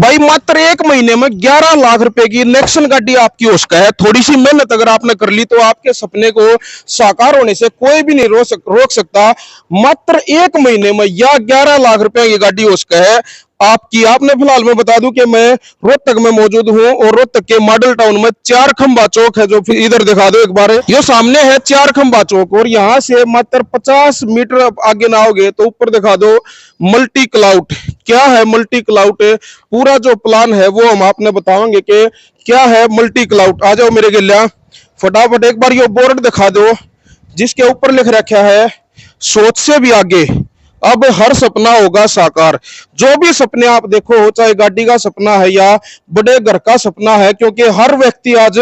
भाई मात्र एक महीने में 11 लाख रुपए की नेक्सन गाड़ी आपकी हो सका है। थोड़ी सी मेहनत अगर आपने कर ली तो आपके सपने को साकार होने से कोई भी नहीं रोक सकता। मात्र एक महीने में या 11 लाख रुपए की गाड़ी हो सका है आपकी। आपने फिलहाल मैं बता दूं कि मैं रोहतक में मौजूद हूं और रोहतक के मॉडल टाउन में चार खंबा चौक है, जो फिर इधर दिखा दो एक बार। ये सामने है चार खंबा चौक और यहां से मात्र 50 मीटर आगे ना आओगे तो ऊपर दिखा दो मल्टी क्लाउड। क्या है मल्टी क्लाउड? पूरा जो प्लान है वो हम आपने बताएंगे कि क्या है मल्टी क्लाउड। आ जाओ मेरे गिल्या फटाफट एक बार ये बोर्ड दिखा दो जिसके ऊपर लिख रखा है सोच से भी आगे, अब हर सपना होगा साकार। जो भी सपने आप देखो, चाहे गाड़ी का सपना है या बड़े घर का सपना है, क्योंकि हर व्यक्ति आज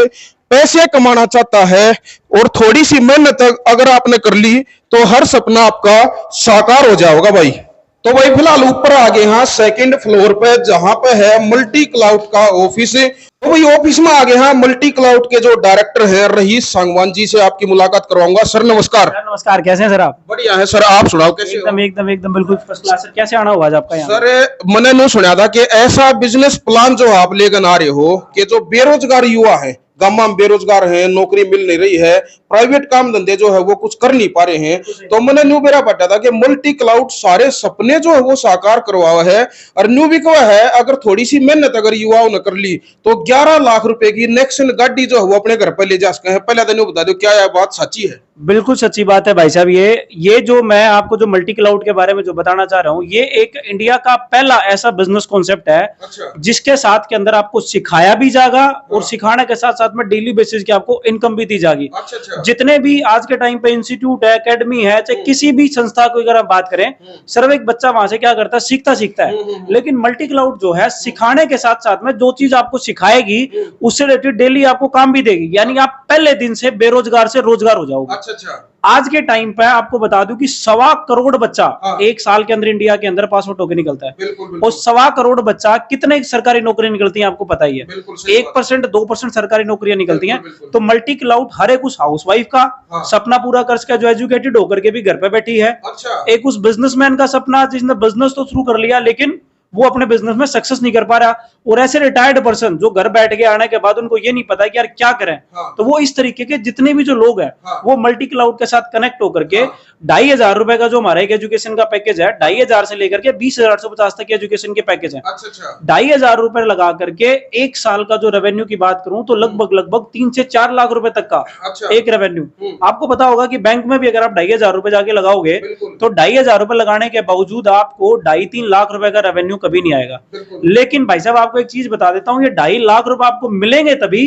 पैसे कमाना चाहता है और थोड़ी सी मेहनत अगर आपने कर ली तो हर सपना आपका साकार हो जाएगा भाई। तो भाई फिलहाल ऊपर आ गए हैं सेकंड फ्लोर पे, जहां पे है मल्टी क्लाउड का ऑफिस। तो भाई ऑफिस में आ गए हैं मल्टी क्लाउड के जो डायरेक्टर हैं रहीश सांगवान जी से आपकी मुलाकात करवाऊंगा। सर नमस्कार। सर नमस्कार, कैसे हैं सर आप? बढ़िया है सर, आप सुनाओ कैसे हो? एकदम बिल्कुल फर्स्ट क्लास। सर कैसे आना हुआ आज आपका यहाँ? सर मैंने नहीं सुना था कि ऐसा बिजनेस प्लान जो आप लेकर आ रहे हो कि जो बेरोजगार युवा है, गांव में बेरोजगार है, नौकरी मिल नहीं रही है, प्राइवेट काम धंधे जो है वो कुछ कर नहीं पा रहे हैं, तो मैंने न्यू बेरा पता था कि मल्टी क्लाउड सारे सपने जो है वो साकार करवा है। और न्यू भी क्या है, अगर थोड़ी सी मेहनत अगर युवाओं ने कर ली तो 11 लाख रुपए की नेक्सन गाड़ी जो है वो अपने घर पर ले जा सकते हैं। पहले तो बता दो क्या यह बात सच्ची है? बिल्कुल सच्ची बात है भाई साहब। ये जो मैं आपको जो मल्टी क्लाउड के बारे में जो बताना चाह रहा हूँ, ये एक इंडिया का पहला ऐसा बिजनेस कॉन्सेप्ट है। अच्छा। जिसके साथ के अंदर आपको सिखाया भी जाएगा और सिखाने के साथ साथ में डेली बेसिस की आपको इनकम भी दी जाएगी। अच्छा। जितने भी आज के टाइम पे इंस्टीट्यूट है, एकेडमी है, चाहे किसी भी संस्था को अगर आप बात करें, सिर्फ एक बच्चा वहां से क्या करता है, सीखता है। लेकिन मल्टी क्लाउड जो है सिखाने के साथ साथ में जो चीज आपको सिखाएगी उससे रिलेटेड डेली आपको काम भी देगी, यानी आप पहले दिन से बेरोजगार से रोजगार हो जाओगे। अच्छा। आज के टाइम पे आपको बता दूं कि 1.25 करोड़ बच्चा एक साल के अंदर इंडिया के अंदर पास आउट होकर निकलता है। बिल्कुल। और 1.25 करोड़ बच्चा कितने सरकारी नौकरी निकलती है आपको पता ही है। 1% 2% सरकारी नौकरियां निकलती हैं। तो मल्टी क्लाउड हर एक उस हाउस वाइफ का सपना पूरा कर सके जो एजुकेटेड होकर के भी घर पे बैठी है। अच्छा। एक उस बिजनेसमैन का सपना जिसने बिजनेस तो शुरू कर लिया लेकिन वो अपने बिजनेस में सक्सेस नहीं कर पा रहा, और ऐसे रिटायर्ड पर्सन जो घर बैठ के आने के बाद उनको ये नहीं पता कि यार क्या करें। हाँ। तो वो इस तरीके के जितने भी जो लोग हैं, हाँ, वो मल्टी क्लाउड के साथ कनेक्ट होकर के 2,500 रुपए का जो हमारा एक एजुकेशन का पैकेज है, 2,500 से लेकर के 20,850 तक के एजुकेशन के पैकेज है। अच्छा। 2,500 रुपए लगा करके एक साल का जो रेवेन्यू की बात करूं तो लगभग 3 से 4 लाख रुपए तक का एक रेवेन्यू। आपको पता होगा कि बैंक में भी अगर आप 2,500 रुपए जाके लगाओगे तो 2,500 रुपए लगाने के बावजूद आपको 2.5-3 लाख रुपए का रेवेन्यू कभी नहीं आएगा। लेकिन भाई साहब आपको एक चीज बता देता हूं, ये 2.5 लाख रुपए आपको मिलेंगे तभी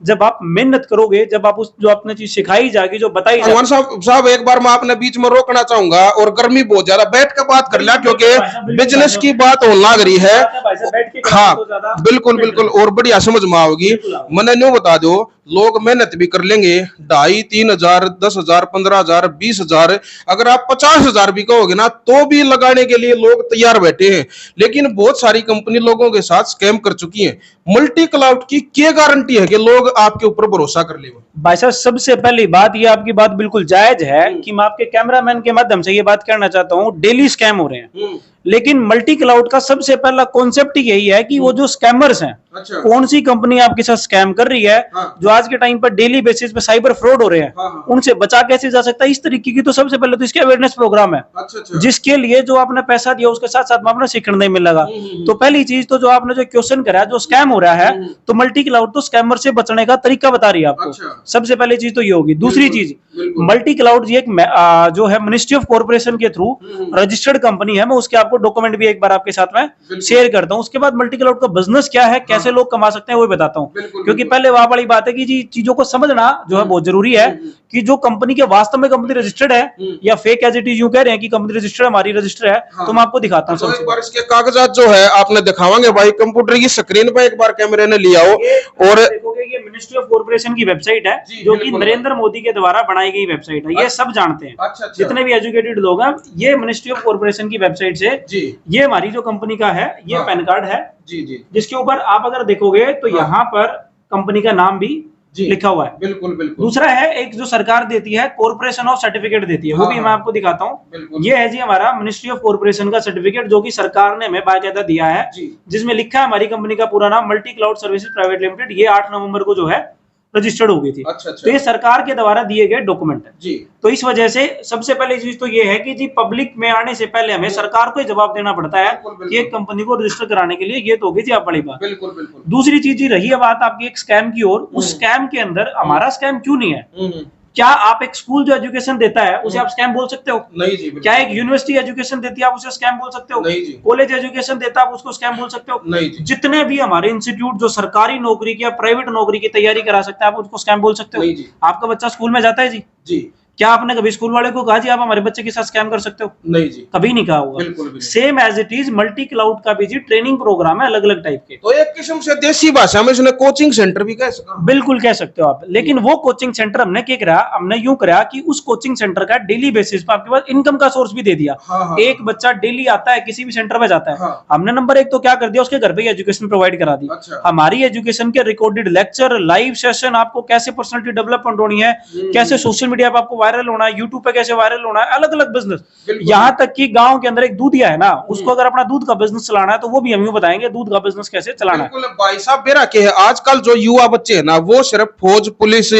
जब आप मेहनत करोगे, जब आप उस जो आपने चीज सिखाई जाएगी, जो बताई जाएगी। साहब एक बार मैं आपने बीच में रोकना चाहूंगा, और गर्मी बहुत ज्यादा, बैठ कर बात कर लिया क्योंकि बिजनेस की बात होने लग रही है। हाँ बिल्कुल और बढ़िया समझ में आओगी। मैंने न्यू बता दो, लोग मेहनत भी कर लेंगे, 2,500 3 हजार 10,000 15,000 20,000, अगर आप 50,000 भी कहोगे ना तो भी लगाने के लिए लोग तैयार बैठे हैं। लेकिन बहुत सारी कंपनी लोगों के साथ स्कैम कर चुकी है। मल्टी क्लाउड की क्या गारंटी है कि लोग आपके ऊपर भरोसा कर लेंगे? भाई साहब सबसे पहली बात, ये आपकी बात बिल्कुल जायज है कि मैं आपके कैमरामैन के माध्यम से ये बात कहना चाहता हूँ, डेली स्कैम हो रहे हैं। लेकिन मल्टी क्लाउड का सबसे पहला कॉन्सेप्ट यही है कि वो जो स्कैमर्स हैं, अच्छा, कौन सी कंपनी आपके साथ स्कैम कर रही है, हाँ, जो आज के टाइम पर डेली बेसिस पे साइबर फ्रॉड हो रहे हैं, हाँ, उनसे बचा कैसे जा सकता है, इस तरीके की तो सबसे पहले तो इसके अवेयरनेस प्रोग्राम है। अच्छा। जिसके लिए जो आपने पैसा दिया उसके साथ साथ में आपने सीखने नहीं मिलेगा। तो पहली चीज तो जो आपने जो क्वेश्चन करा, जो स्कैम हो रहा है, तो मल्टी क्लाउड तो स्कैमर से बचने का तरीका बता रही है आपको। अच्छा। सबसे पहली चीज तो ये होगी। दूसरी चीज, मल्टी क्लाउड एक जो है मिनिस्ट्री ऑफ कॉर्पोरेशन के थ्रू रजिस्टर्ड कंपनी है। मैं उसके आपको डॉक्यूमेंट भी एक बार आपके साथ में शेयर करता हूं। उसके बाद मल्टी क्लाउड का बिजनेस क्या है, कैसे लोग कमा सकते हैं वो बताता हूं, क्योंकि पहले वहां वाली बात है कि जी चीजों को समझना जो है बहुत जरूरी है कि जो कंपनी के वास्तव में कंपनी रजिस्टर्ड है या फेक एज इट इज यूं कह रहे हैं कि कंपनी रजिस्टर्ड हमारी रजिस्टर है। हाँ। तो मैं आपको दिखाता हूं। एक बार इसके कागजात जो है आपने दिखावांगे भाई, कंप्यूटर की स्क्रीन पर एक बार कैमरे ने लिया हो और देखोगे ये मिनिस्ट्री ऑफ कॉर्पोरेशन की वेबसाइट है, जो कि नरेंद्र मोदी के द्वारा बनाई गई वेबसाइट है। ये सब जानते हैं। अच्छा। जितने भी एजुकेटेड लोग हैं, ये मिनिस्ट्री ऑफ कॉर्पोरेशन की वेबसाइट से ये हमारी जो कंपनी का है, ये पैन कार्ड है जी, जिसके ऊपर आप अगर देखोगे तो यहाँ पर कंपनी का नाम भी जी, लिखा हुआ है। बिल्कुल बिल्कुल। दूसरा है एक जो सरकार देती है, कॉर्पोरेशन ऑफ सर्टिफिकेट देती है, वो भी मैं आपको दिखाता हूँ। ये है जी हमारा मिनिस्ट्री ऑफ कॉर्पोरेशन का सर्टिफिकेट, जो कि सरकार ने हमें बाकायदा दिया है, जिसमें लिखा है हमारी कंपनी का पूरा नाम multi cloud services private limited. ये 8 नवंबर को जो है रजिस्टर्ड हो गई थी। अच्छा। तो ये सरकार के द्वारा दिए गए डॉक्यूमेंट है जी। तो इस वजह से सबसे पहले चीज तो ये है कि जी पब्लिक में आने से पहले हमें सरकार को जवाब देना पड़ता है कि एक कंपनी को रजिस्टर कराने के लिए। ये तो होगी जी आप बड़ी बात। बिल्कुल बिल्कुल। दूसरी चीज ही रही है बात आपकी एक स्कैम की ओर। उस स्कैम के अंदर हमारा स्कैम क्यों नहीं है? क्या आप एक स्कूल जो एजुकेशन देता है उसे आप स्कैम बोल सकते हो? नहीं जी। क्या एक यूनिवर्सिटी एजुकेशन देती है आप उसे स्कैम बोल सकते हो? नहीं जी। कॉलेज एजुकेशन देता है आप उसको स्कैम बोल सकते हो? नहीं जी। जितने भी हमारे इंस्टीट्यूट जो सरकारी नौकरी की या प्राइवेट नौकरी की तैयारी करा सकते हैं आप उसको स्कैम बोल सकते हो? नहीं जी। आपका बच्चा स्कूल में जाता है जी? जी। क्या आपने कभी स्कूल वाले को कहा जी आप हमारे बच्चे के साथ स्कैम कर सकते हो? नहीं जी। कभी नहीं कहा होगा। बिल्कुल भी। Same as it is multi cloud का भी जी ट्रेनिंग प्रोग्राम है अलग अलग टाइप के। तो एक किस्म से देसी भाषा में इसने कोचिंग सेंटर भी कह सकते हैं। बिल्कुल कह सकते हो आप। लेकिन वो कोचिंग सेंटर हमने क्या करा, हमने यूं करा कि उस कोचिंग सेंटर का डेली बेसिस पर आपके पास इनकम का सोर्स भी दे दिया। हाँ। एक बच्चा डेली आता है किसी भी सेंटर में जाता है। हाँ। हमने नंबर एक तो क्या कर दिया, उसके घर पे ही एजुकेशन प्रोवाइड करा दी। अच्छा। हमारी एजुकेशन के रिकॉर्डेड लेक्चर, लाइव सेशन, आपको कैसे पर्सनालिटी डेवलपमेंट होनी है, कैसे सोशल मीडिया पे आपको वायरल होना है, यूट्यूब पे कैसे वायरल होना है, अलग अलग बिजनेस। यहाँ तक कि गांव के अंदर एक दूधिया है ना, उसको अगर अपना दूध का बिजनेस चलाना है तो वो भी हम यूं बताएंगे दूध का बिजनेस कैसे चलाना है। बिल्कुल भाई साहब, मेरा क्या है, आजकल जो युवा बच्चे है ना वो सिर्फ फौज पुलिस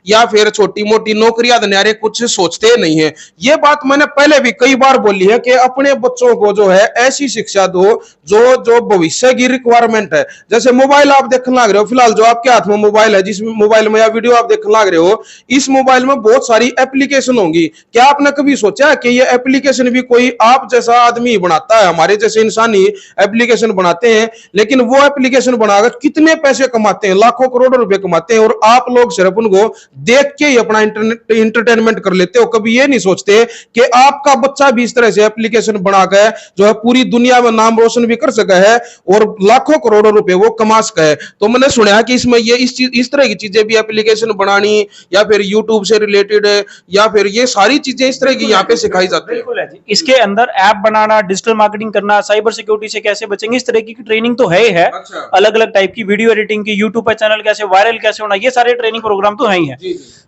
या फिर छोटी मोटी नौकरियां देने वाले कुछ सोचते नहीं है। ये बात मैंने पहले भी कई बार बोली है कि अपने बच्चों को जो है ऐसी शिक्षा दो जो जो भविष्य की रिक्वायरमेंट है। जैसे मोबाइल आप देखने लग रहे हो, फिलहाल जो आपके हाथ में मोबाइल है, जिस मोबाइल में या वीडियो आप देखने लग रहे हो, इस मोबाइल में बहुत सारी एप्लीकेशन होंगी। क्या आपने कभी सोचा कि ये एप्लीकेशन भी कोई आप जैसा आदमी बनाता है, हमारे जैसे इंसान ही एप्लीकेशन बनाते हैं, लेकिन वो एप्लीकेशन बनाकर कितने पैसे कमाते हैं, लाखों करोड़ों रुपए कमाते हैं, और आप लोग सिर्फ उनको देख के ही अपना इंटरटेनमेंट कर लेते हो। कभी ये नहीं सोचते कि आपका बच्चा भी इस तरह से एप्लीकेशन बनाकर जो है पूरी दुनिया में नाम रोशन भी कर सका है और लाखों करोड़ों रुपए वो कमा सका है। तो मैंने सुना है कि इसमें ये इस तरह की चीजें भी एप्लीकेशन बनानी या फिर यूट्यूब से रिलेटेड या फिर ये सारी चीजें इस तरह की यहाँ पे सिखाई जाती है। बिल्कुल है जी। इसके अंदर ऐप बनाना, डिजिटल मार्केटिंग करना, साइबर सिक्योरिटी से कैसे बचेंगे, इस तरह की ट्रेनिंग तो है ही है। अच्छा। अलग अलग टाइप की वीडियो एडिटिंग की, यूट्यूब पे चैनल कैसे वायरल कैसे होना, ये सारे ट्रेनिंग प्रोग्राम तो है ही है।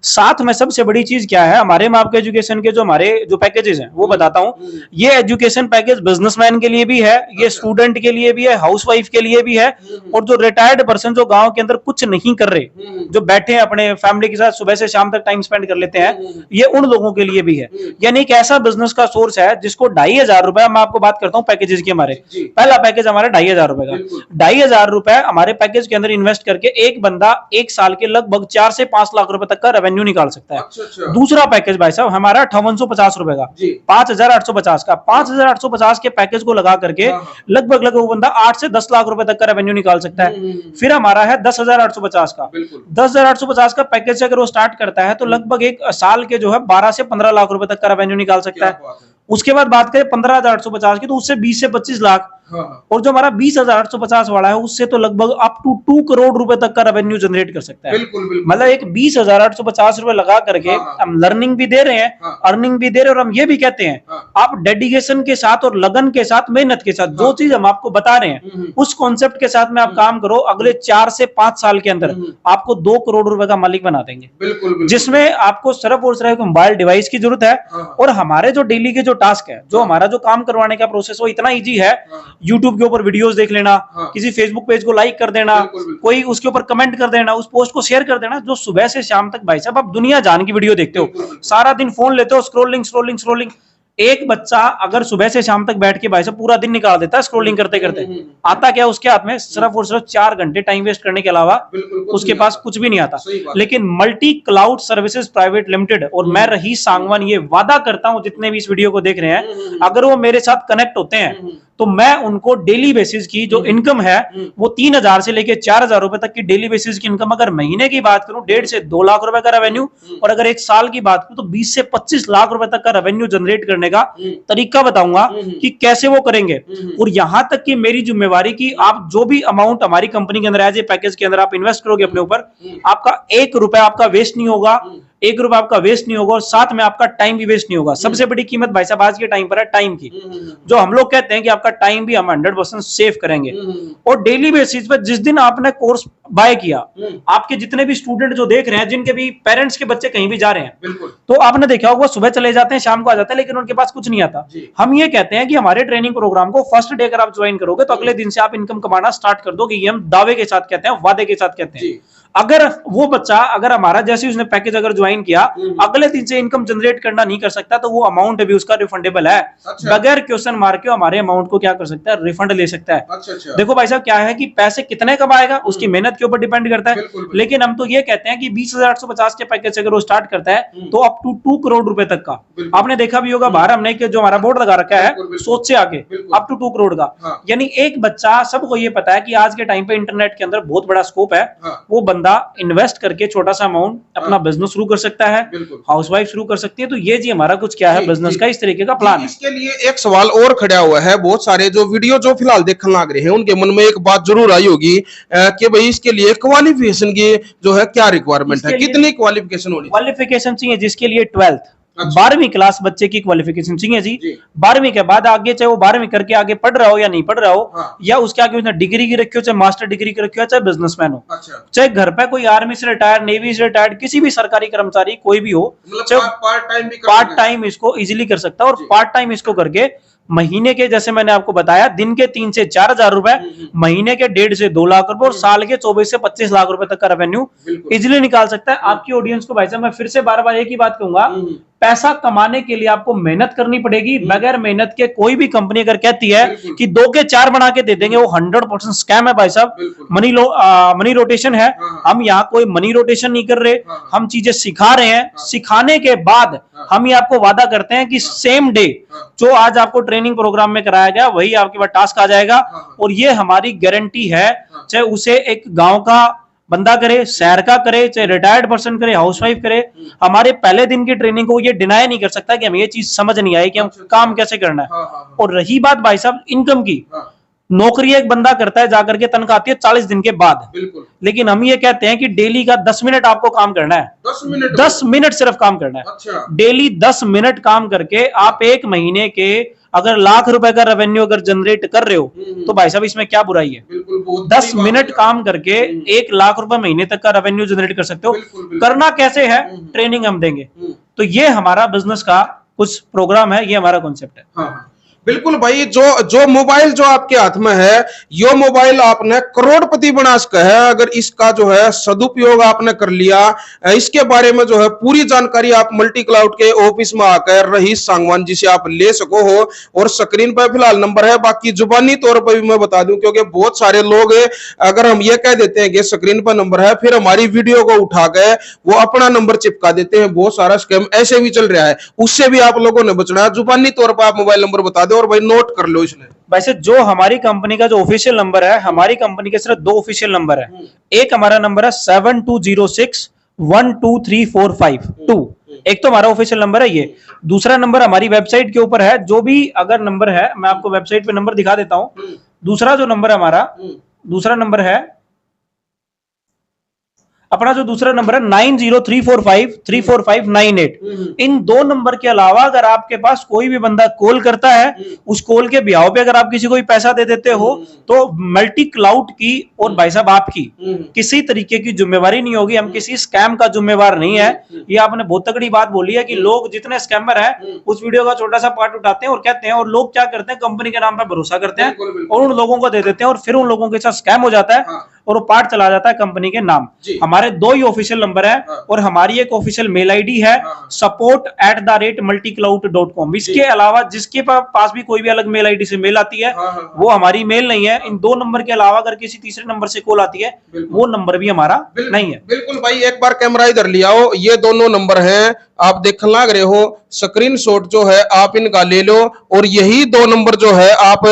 साथ में सबसे बड़ी चीज क्या है, हमारे में आपके एजुकेशन के जो हमारे जो पैकेजेस हैं वो बताता हूँ। ये एजुकेशन पैकेज बिजनेसमैन के लिए भी है, ये स्टूडेंट के लिए भी है, हाउसवाइफ के लिए भी है, और जो रिटायर्ड पर्सन जो गांव के अंदर कुछ नहीं कर रहे, जो बैठे हैं अपने फैमिली के साथ सुबह से शाम तक टाइम स्पेंड कर लेते हैं, ये उन लोगों के लिए भी है। यानी एक ऐसा बिजनेस का सोर्स है जिसको 2500 रुपए, मैं आपको बात करता हूँ पैकेजेस की। हमारे पहला पैकेज हमारा 2500 रुपए का। 2500 रुपए हमारे पैकेज के अंदर इन्वेस्ट करके एक बंदा एक साल के लगभग 4 से 5 लाख रुपए तक का रेवेन्यू निकाल सकता है। अच्छा। दूसरा पैकेज भाई साहब हमारा 5850 रुपए का, 5850 का, 5850 के पैकेज को लगा करके लगभग वो बंदा 8 से 10 लाख रुपए तक का रेवेन्यू निकाल सकता है। फिर हमारा है 10,850 का। 10,850 का पैकेज से अगर वो स्टार्ट करता है तो लगभग एक साल के जो है 12 से 15 लाख रुपए तक का रेवेन्यू निकाल सकता है। उसके बाद बात करें 15,850 की, तो उससे 20 से 25 लाख। और जो हमारा 20,850 वाला है उससे तो लगभग अप टू 2 करोड़ रुपए तक का रेवेन्यू जनरेट कर सकता है। मतलब एक 20,850 रुपए लगा करके हम लर्निंग भी दे रहे हैं, अर्निंग भी दे रहे हैं, और हम ये भी कहते हैं आप डेडिकेशन के साथ और लगन के साथ, मेहनत के साथ जो चीज हम आपको बता रहे हैं उस कॉन्सेप्ट के साथ में आप काम करो, अगले 4 से 5 साल के अंदर आपको 2 करोड़ रुपए का मालिक बना देंगे। जिसमें आपको सिर्फ और सिर्फ मोबाइल डिवाइस की जरूरत है, और हमारे जो डेली के जो टास्क है, जो हमारा जो काम करवाने का प्रोसेस, वो इतना ईजी है। यूट्यूब के ऊपर वीडियोस देख लेना, किसी फेसबुक पेज को लाइक कर देना, कोई उसके ऊपर कमेंट कर देना, उस पोस्ट को शेयर कर देना। जो सुबह से शाम तक भाई साहब आप दुनिया जान की वीडियो देखते हो, सारा दिन फोन लेते हो, स्क्रोलिंग। एक बच्चा अगर सुबह से शाम तक बैठ के भाई साहब पूरा दिन निकाल देता है स्क्रोलिंग करते करते, आता क्या उसके हाथ में सिर्फ और सिर्फ 4 घंटे टाइम वेस्ट करने के अलावा उसके पास कुछ भी नहीं आता। लेकिन multi cloud services private limited और मैं रहीस सांगवान ये वादा करता हूं, जितने भी इस वीडियो को देख रहे हैं, अगर वो मेरे साथ कनेक्ट होते हैं तो मैं उनको डेली बेसिस की जो इनकम है वो 3,000 से लेके 4,000 रुपए तक की डेली बेसिस की इनकम, अगर महीने की बात करूं 1.5 से 2 लाख रुपए का रेवेन्यू, और अगर एक साल की बात करूं तो 20 से 25 लाख रुपए तक का रेवेन्यू जनरेट करने का तरीका बताऊंगा कि कैसे वो करेंगे। और यहां तक कि मेरी जिम्मेवारी की आप जो भी अमाउंट हमारी कंपनी के अंदर एज ए पैकेज के अंदर आप इन्वेस्ट करोगे अपने ऊपर, आपका 1 रुपया आपका वेस्ट नहीं होगा। 1 रुपया आपका वेस्ट नहीं होगा और साथ में आपका टाइम भी वेस्ट नहीं होगा। सबसे बड़ी कीमत भाई साहब आज के टाइम पर है टाइम की, जो हम लोग कहते हैं कि आपका टाइम भी हम 100% सेव करेंगे। और डेली बेसिस पर जिस दिन आपने कोर्स बाय किया, आपके जितने भी स्टूडेंट जो देख रहे हैं, जिनके भी पेरेंट्स के बच्चे कहीं भी जा रहे हैं, तो आपने देखा होगा सुबह चले जाते हैं शाम को आ जाते हैं, लेकिन उनके पास कुछ नहीं आता। हम ये कहते हैं कि हमारे ट्रेनिंग प्रोग्राम को फर्स्ट डे अगर आप ज्वाइन करोगे तो अगले दिन से आप इनकम कमाना स्टार्ट कर दोगे। ये हम दावे के साथ कहते हैं, वादे के साथ कहते हैं। अगर वो बच्चा अगर हमारा जैसे उसने पैकेज अगर ज्वाइन किया, अगले दिन से इनकम जनरेट करना नहीं कर सकता, तो वो अमाउंट भी उसका रिफंडेबल है। बगैर क्वेश्चन मार के हमारे अमाउंट को क्या कर सकता है, रिफंड ले सकता है। देखो भाई साहब क्या है कि पैसे कितने कमाएगा उसकी मेहनत के ऊपर डिपेंड करता है, लेकिन हम तो ये कहते हैं कि 20,850 के पैकेज से अगर वो स्टार्ट करता है तो अप टू 2 करोड़ रुपए तक का। आपने देखा भी होगा बाहर हमने जो हमारा बोर्ड लगा रखा है, सोच से आगे अप टू 2 करोड़ का। यानी एक बच्चा, सबको ये पता है कि आज के टाइम पे इंटरनेट के अंदर बहुत बड़ा स्कोप है। वो बंदा इन्वेस्ट करके छोटा सा अमाउंट अपना बिजनेस शुरू कर सकता है, हाउसवाइफ शुरू कर सकती है। तो ये जी हमारा कुछ क्या है बिजनेस का इस तरीके का प्लान है। इसके लिए एक सवाल और खड़ा हुआ है, बहुत सारे जो वीडियो जो फिलहाल देखने लग रहे हैं उनके मन में एक बात जरूर आई होगी कि भाई इसके लिए क्वालिफिकेशन की जो है क्या रिक्वायरमेंट है, कितनी क्वालिफिकेशन होनी? क्वालिफिकेशन चाहिए जिसके लिए 12th 12वीं क्लास बच्चे की क्वालिफिकेशन चाहिए जी। 12वीं के बाद आगे चाहे वो 12वीं करके आगे पढ़ रहा हो या नहीं पढ़ रहा हो, या उसके आगे उसने डिग्री की रखी हो, चाहे मास्टर डिग्री की रखी हो, चाहे बिजनेसमैन हो, चाहे घर पे कोई आर्मी से रिटायर्ड, नेवी से रिटायर्ड, किसी भी सरकारी कर्मचारी कोई भी हो, चाहे पार्ट टाइम इसको इजिली कर सकता है। और पार्ट टाइम इसको करके महीने के, जैसे मैंने आपको बताया, दिन के 3 से 4 हजार रुपए, महीने के 1.5 से 2 लाख रुपए और साल के 24 से 25 लाख रुपए तक का रेवेन्यू इजिली निकाल सकता है। आपकी ऑडियंस को भाई साहब मैं फिर से बार बार एक ही बात कहूंगा, पैसा कमाने के लिए आपको मेहनत करनी पड़ेगी। बगैर मेहनत के कोई भी कंपनी अगर कहती है कि 2 के 4 बना के दे देंगे, वो 100% स्कैम है भाई साहब। मनी रोटेशन है। हम यहाँ कोई मनी रोटेशन नहीं कर रहे, हम चीजें सिखा रहे हैं। सिखाने के बाद हम ये आपको वादा करते हैं कि सेम डे जो आज आपको ट्रेनिंग प्रोग्राम में कराया गया वही आपके पास टास्क आ जाएगा। और ये हमारी गारंटी है, चाहे उसे एक गांव का बंदा करे, शहर का करे, चाहे रिटायर्ड पर्सन करे, हाउसवाइफ करे, हमारे पहले दिन की ट्रेनिंग को ये डिनाई नहीं कर सकता कि हमें ये चीज समझ नहीं आई कि हम काम कैसे करना है। और रही बात भाई साहब इनकम की, नौकरी एक बंदा करता है जाकर के तनख्वाह आती है 40 दिन के बाद, लेकिन हम ये कहते हैं कि डेली का 10 मिनट आपको काम करना है। 10 मिनट सिर्फ काम करना है। डेली 10 मिनट काम करके आप 1 महीने के अगर लाख रुपए का रेवेन्यू अगर जनरेट कर रहे हो तो भाई साहब इसमें क्या बुराई है। 10 मिनट काम करके 1 लाख रुपए महीने तक का रेवेन्यू जनरेट कर सकते हो। करना कैसे है, ट्रेनिंग हम देंगे। तो ये हमारा बिजनेस का कुछ प्रोग्राम है, ये हमारा कॉन्सेप्ट है। बिल्कुल भाई, जो मोबाइल जो आपके हाथ में है, ये मोबाइल आपने करोड़पति बना सका है अगर इसका जो है सदुपयोग आपने कर लिया। इसके बारे में जो है पूरी जानकारी आप मल्टी क्लाउड के ऑफिस में आकर रहीश सांगवान जी से आप ले सको हो। और स्क्रीन पर फिलहाल नंबर है, बाकी जुबानी तौर पर भी मैं बता दूं, क्योंकि बहुत सारे लोग अगर हम ये कह देते हैं कि स्क्रीन पर नंबर है, फिर हमारी वीडियो को उठा के वो अपना नंबर चिपका देते हैं। बहुत सारा स्कैम ऐसे भी चल रहा है, उससे भी आप लोगों ने बचना है। जुबानी तौर पर आप मोबाइल नंबर बता दो और भाई नोट कर लो इसने। वैसे जो हमारी कंपनी का जो ऑफिशियल नंबर है, हमारी कंपनी के सिर्फ 2 ऑफिशियल नंबर है। एक हमारा नंबर है 7206123452, एक तो हमारा ऑफिशियल नंबर है ये। दूसरा नंबर हमारी वेबसाइट के ऊपर है, जो भी अगर नंबर है मैं आपको वेबसाइट पे नंबर दिखा देता हूं। दूसरा जो नंबर है हमारा, दूसरा नंबर है अपना जो दूसरा नंबर है 9034534598। इन 2 नंबर के अलावा अगर आपके पास कोई भी बंदा कॉल करता है, उस कॉल के ब्याह पे अगर आप किसी को भी पैसा दे देते हो तो मल्टी क्लाउड की और भाई साहब आपकी किसी तरीके की जिम्मेवारी नहीं होगी। हम किसी स्कैम का जिम्मेवार नहीं है। ये आपने बहुत तगड़ी बात बोली है कि लोग जितने स्कैमर है उस वीडियो का छोटा सा पार्ट उठाते हैं और कहते हैं, और लोग क्या करते हैं कंपनी के नाम पर भरोसा करते हैं और उन लोगों को दे देते हैं और फिर उन लोगों के साथ स्कैम हो जाता है और वो पार्ट चला जाता है कंपनी के नाम। हमारे 2 ही ऑफिशियल नंबर है और हमारी एक ऑफिशियल मेल आईडी है support@multicloud.com। इसके अलावा जिसके पास भी कोई भी अलग मेल आईडी से मेल आती है वो हमारी मेल नहीं है। इन 2 नंबर के अलावा अगर किसी तीसरे नंबर से कॉल आती है वो नंबर भी हमारा नहीं है। बिल्कुल भाई, एक बार कैमरा इधर ले आओ। ये दोनों नंबर हैं आप देखने लग रहे हो, स्क्रीनशॉट जो है आप इनका ले लो और यही 2 नंबर जो है आप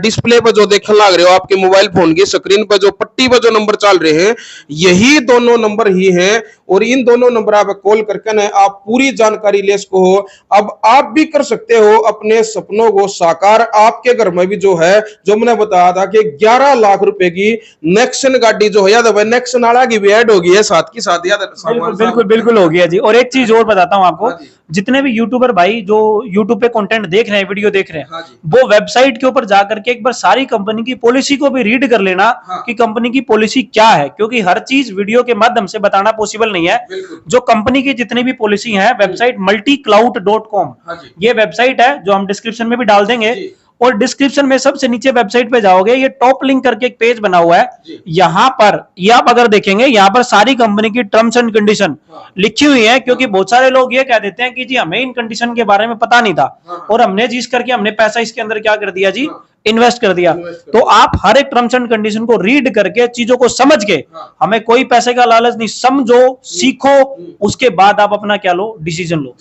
डिस्प्ले पर जो देखने लग रहे हो आपके मोबाइल फोन की स्क्रीन पर जो पट्टी पर जो नंबर चल रहे हैं, यही दोनों नंबर ही हैं और इन दोनों नंबर आप कॉल करके ना आप पूरी जानकारी ले सको हो। अब आप भी कर सकते हो अपने सपनों को साकार। आपके घर में भी जो है, जो मैंने बताया था कि 11 लाख रुपए की नेक्सन गाड़ी जो है, याद है नेक्सन वाला की भी ऐड हो गई है साथ की साथ, याद बिल्कुल बिल्कुल बिल्कुल हो गया जी। और एक चीज और बताता हूँ आपको, जितने भी यूट्यूबर भाई जो यूट्यूब पे कंटेंट देख रहे हैं, वीडियो देख रहे हैं, वो वेबसाइट के ऊपर जाकर के एक बार सारी कंपनी की पॉलिसी को भी रीड कर लेना कि कंपनी की पॉलिसी क्या है, क्योंकि हर चीज वीडियो के माध्यम से बताना पॉसिबल नहीं है। जो कंपनी की जितनी भी पॉलिसी है, वेबसाइट multicloud.com ये वेबसाइट है जो हम डिस्क्रिप्शन में भी डाल देंगे। और डिस्क्रिप्शन में सबसे नीचे वेबसाइट पे जाओगे, ये टॉप लिंक करके एक पेज बना हुआ है, यहां पर ये आप अगर देखेंगे, यहां पर सारी कंपनी की टर्म्स एंड कंडीशन लिखी हुई है। क्योंकि बहुत सारे लोग ये कह देते हैं कि जी हमें इन कंडीशन के बारे में पता नहीं था और हमने जिस करके हमने पैसा इसके अंदर क्या कर दिया जी, इन्वेस्ट कर दिया। तो आप हर एक टर्म्स एंड कंडीशन को रीड करके, चीजों को समझ के, हमें कोई पैसे का लालच नहीं, समझो, सीखो, उसके बाद आप अपना क्या लो, डिसीजन लो।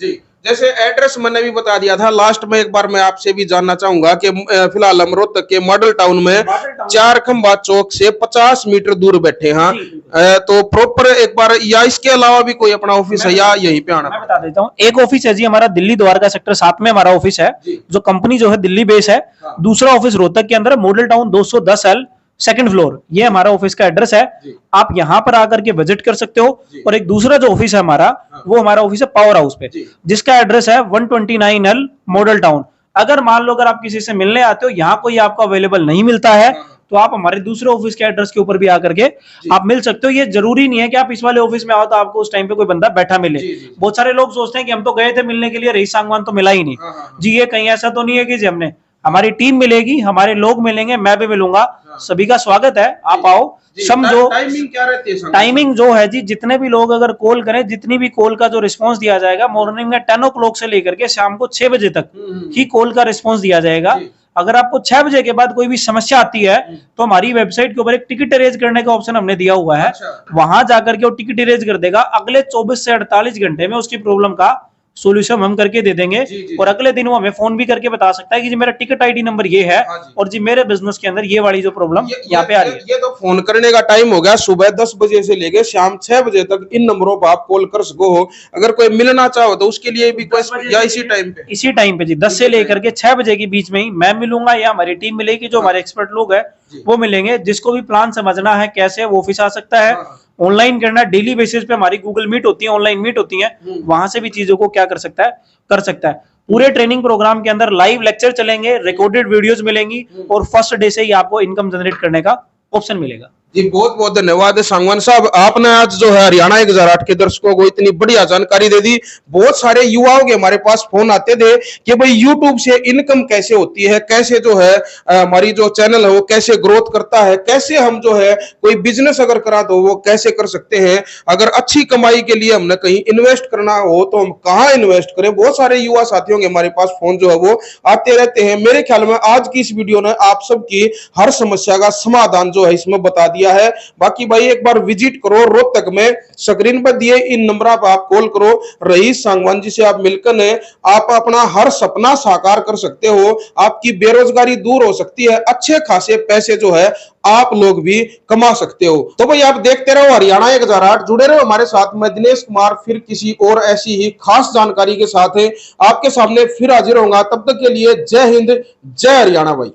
जैसे एड्रेस मैंने भी बता दिया था लास्ट में, एक बार मैं आपसे भी जानना चाहूंगा कि फिलहाल हम रोहतक के मॉडल टाउन में 4 खंबा चौक से 50 मीटर दूर बैठे हैं। तो प्रॉपर एक बार, या इसके अलावा भी कोई अपना ऑफिस है या यहीं पे आना? मैं बता देता हूँ। एक ऑफिस है जी हमारा दिल्ली द्वारका सेक्टर 7 में हमारा ऑफिस है, जो कंपनी जो है दिल्ली बेस है। दूसरा ऑफिस रोहतक के अंदर model town 210L 2nd floor, ये हमारा ऑफिस का एड्रेस है। आप यहां पर आकर के विजिट कर सकते हो। और एक दूसरा जो ऑफिस है हमारा, वो हमारा ऑफिस है पावर हाउस पे, जिसका एड्रेस है 129L मॉडल टाउन। अगर मान लो अगर आप किसी से मिलने आते हो, यहाँ कोई आपको अवेलेबल नहीं मिलता है, तो आप हमारे दूसरे ऑफिस के एड्रेस के ऊपर भी आकर के आप मिल सकते हो। ये जरूरी नहीं है कि आप इस वाले ऑफिस में आओ तो आपको उस टाइम पे कोई बंदा बैठा मिले। बहुत सारे लोग सोचते हैं कि हम तो गए थे मिलने के लिए, रईस सांगवान तो मिला ही नहीं। जी ये कहीं ऐसा तो नहीं है कि जी हमने, हमारी टीम मिलेगी, हमारे लोग मिलेंगे, मैं भी मिलूंगा, सभी का स्वागत है, आप आओ। समझो टाइमिंग क्या रहती है? टाइमिंग जो है जी, जितने भी लोग अगर कॉल करें, जितनी भी कॉल का जो रिस्पांस दिया जाएगा, मॉर्निंग में 10 o'clock से लेकर के शाम को 6 बजे तक ही कॉल का रिस्पांस दिया जाएगा। अगर आपको 6 बजे के बाद कोई भी समस्या आती है, तो हमारी वेबसाइट के ऊपर एक टिकट अरेंज करने का ऑप्शन हमने दिया हुआ है। वहां जाकर के वो टिकट अरेंज कर देगा। अगले 24 से 48 घंटे में उसकी प्रॉब्लम का सोल्यूशन हम करके दे देंगे। और अगले दिन वो हमें फोन भी करके बता सकता है कि जी मेरा टिकट आईडी नंबर ये है और जी मेरे बिजनेस के अंदर ये वाली जो प्रॉब्लम यहाँ पे आ रही है। ये तो फोन करने का टाइम हो गया, सुबह 10 बजे से लेके शाम 6 बजे तक इन नंबरों पर आप कॉल कर सको हो। अगर कोई मिलना चाहो तो उसके लिए भी या इसी टाइम पे जी 10 से लेकर के 6 बजे के बीच में ही मैं मिलूंगा या हमारी टीम मिलेगी, जो हमारे एक्सपर्ट लोग है वो मिलेंगे। जिसको भी प्लान समझना है कैसे वो ऑफिस आ सकता है। ऑनलाइन करना, डेली बेसिस पे हमारी गूगल मीट होती है, ऑनलाइन मीट होती है, वहां से भी चीजों को क्या कर सकता है। पूरे ट्रेनिंग प्रोग्राम के अंदर लाइव लेक्चर चलेंगे, रिकॉर्डेड वीडियोस मिलेंगी और फर्स्ट डे से ही आपको इनकम जनरेट करने का ऑप्शन मिलेगा। जी बहुत बहुत धन्यवाद सांगवान साहब, आपने आज जो है हरियाणा 1008 के दर्शकों को इतनी बढ़िया जानकारी दे दी। बहुत सारे युवाओं के हमारे पास फोन आते थे कि भाई यूट्यूब से इनकम कैसे होती है, कैसे जो है हमारी जो चैनल है वो कैसे ग्रोथ करता है, कैसे हम जो है कोई बिजनेस अगर करा तो वो कैसे कर सकते हैं, अगर अच्छी कमाई के लिए हमने कहीं इन्वेस्ट करना हो तो हम कहाँ इन्वेस्ट करें। बहुत सारे युवा साथियों के हमारे पास फोन जो है वो आते रहते हैं। मेरे ख्याल में आज की इस वीडियो ने आप सबकी हर समस्या का समाधान जो है इसमें बता दिया है। बाकी भाई एक बार विजिट करो रोहतक में, स्क्रीन पर दिए इन नंबर पर आप कॉल करो। रईस सांगवान जी से आप मिलकर आप अपना हर सपना साकार कर सकते हो, आपकी बेरोजगारी दूर हो सकती है, अच्छे खासे पैसे जो है आप लोग भी कमा सकते हो। तो भाई आप देखते रहो हरियाणा 1008, जुड़े रहो हमारे साथ। मैं दिनेश कुमार फिर किसी और ऐसी ही खास जानकारी के साथ आपके सामने फिर हाजिर होऊंगा। तब तक के लिए जय हिंद, जय हरियाणा भाई।